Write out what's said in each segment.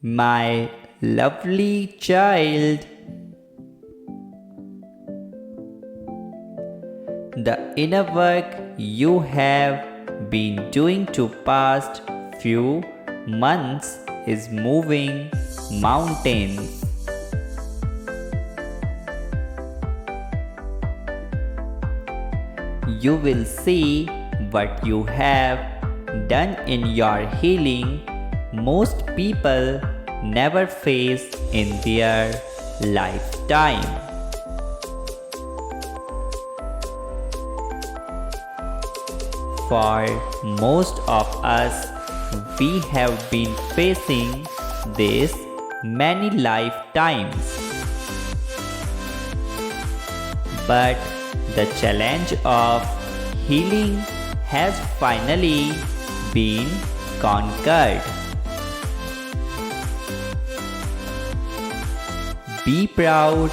my lovely child. The inner work you have been doing to past few months is moving mountains. You will see what you have done in your healing most people never face in their lifetime. For most of us, we have been facing this many lifetimes. But the challenge of healing has finally been conquered. Be proud,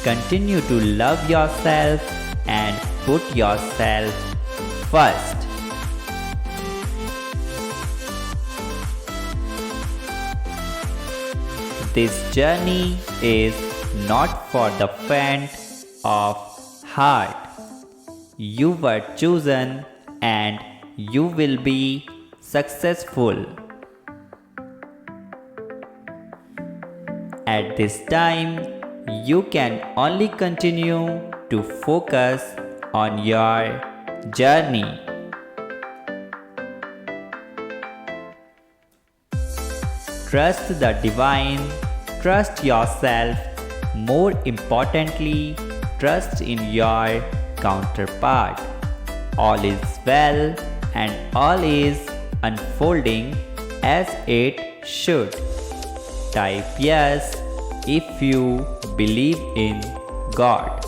continue to love yourself and put yourself first. This journey is not for the faint of heart. You were chosen and you will be successful. At this time, you can only continue to focus on your journey. Trust the divine, trust yourself, more importantly, trust in your counterpart. All is well and all is unfolding as it should. Type yes if you believe in God.